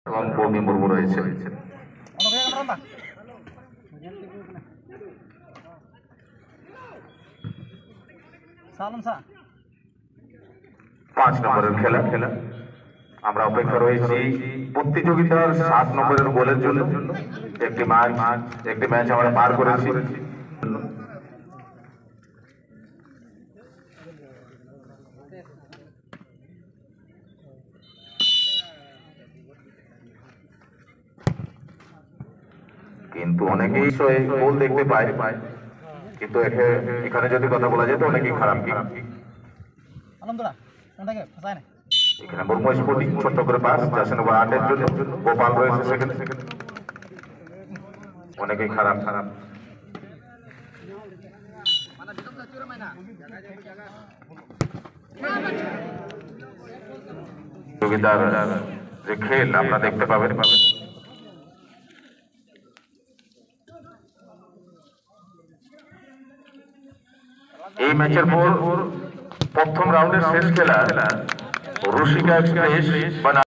এবং বমি মুর্মু রয়েছে। পাঁচ নম্বরের খেলা আমরা অপেক্ষা রয়েছি প্রতিযোগিতার 7 নম্বরের গোলের জন্য। একটি ম্যাচ আমরা পার করেছি। কিন্তু অনেকেই গোল দেখতে পায়, কিন্তু এখানে যদি কথা বলা যায় তো অনেকেই খারাপ। এখানে মুর্মু স্পোর্টিং ছোট্ট করে পাস, জার্সি নম্বর 8 এর জন্য গোপাল রয়েছে সেকেন্ড। অনেকেই খারাপ। প্রতিযোগিতার যে খেল আমরা দেখতে পাবেন। এই ম্যাচের পর প্রথম রাউন্ডের শেষ খেলা রুশিকা এক্সপ্রেস বনাম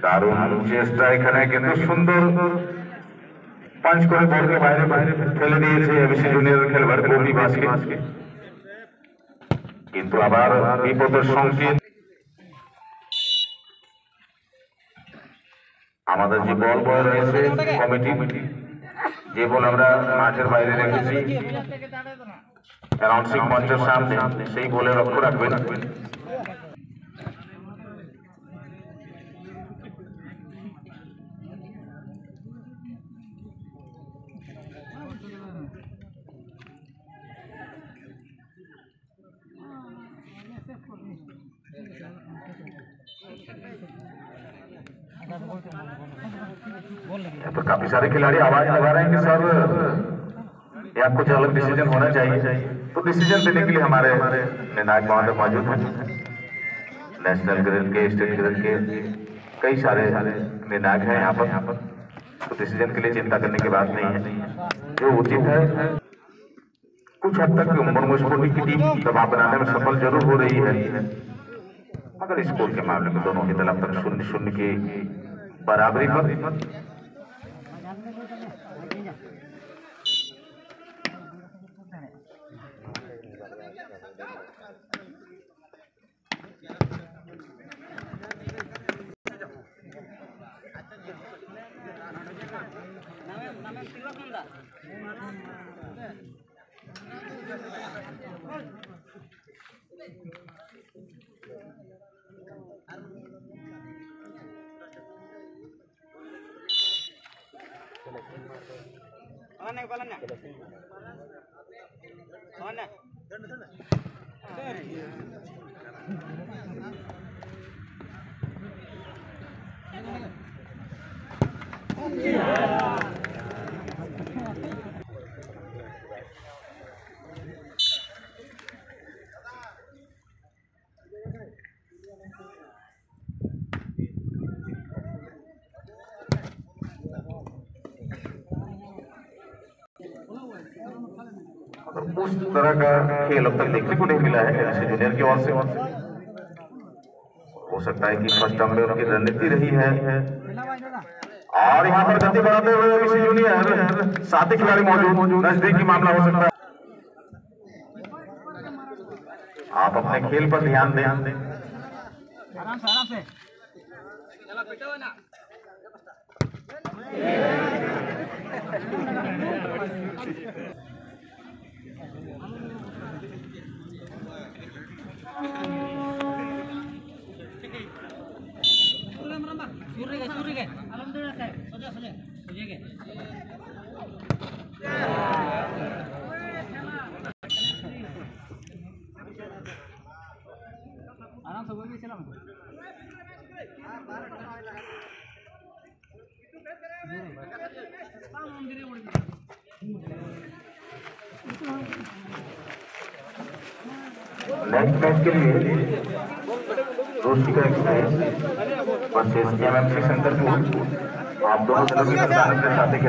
দারুণ চেষ্টা এখানে, কিন্তু সুন্দর পাঁচ করে বলকে বাইরে ফেলে দিয়েছে এবিসি জুনিয়রের খেলোয়াড় গোপী বাসকে। কিন্তু আবার বিপদের সংকেত। আমাদের যে বল বয় রয়েছে কমিটি, যে বল আমরা মাঠের বাইরে রেখেছি অ্যানাউন্সিং মঞ্চের সামনে, সেই বলে লক্ষ্য রাখবেন। तो काफी सारे खिलाड़ी आवाज लगा रहे हैं कि सर ये आपको कुछ अलग डिसीजन होना चाहिए। तो डिसीजन देने के लिए हमारे निर्णायक महोदय मौजूद हैं। नेशनल ग्रिड के, स्टेट ग्रिड के कई सारे निर्णायक हैं यहाँ पर। तो डिसीजन के लिए चिंता करने की बात नहीं है, जो उचित है। कुछ हद तक मुर्मू स्पोर्टिंग की टीम दबाव बनाने में सफल जरूर हो रही है, मगर स्कोर के मामले में दोनों की तरफ तक 0-0 की बराबरी पर। उस तरह का खेल अब तक देखने को नहीं मिला है एबिसी जूनियर की ओर से। हो सकता है कि फर्स्ट टर्म में उनकी रणनीति रही है, और यहाँ पर गति बढ़ाते हुए एबिसी जूनियर, 7 खिलाड़ी मौजूद, नजदीकी मामला हो सकता है। आप अपने खेल पर ध्यान दें। आराम से बोल भी चला नेक्स्ट मैच के लिए रोस्टिका एक्सप्रेस वर्सेस एमएमसी शंकरपुर, आप दोनों दलों की कप्तानी के साथ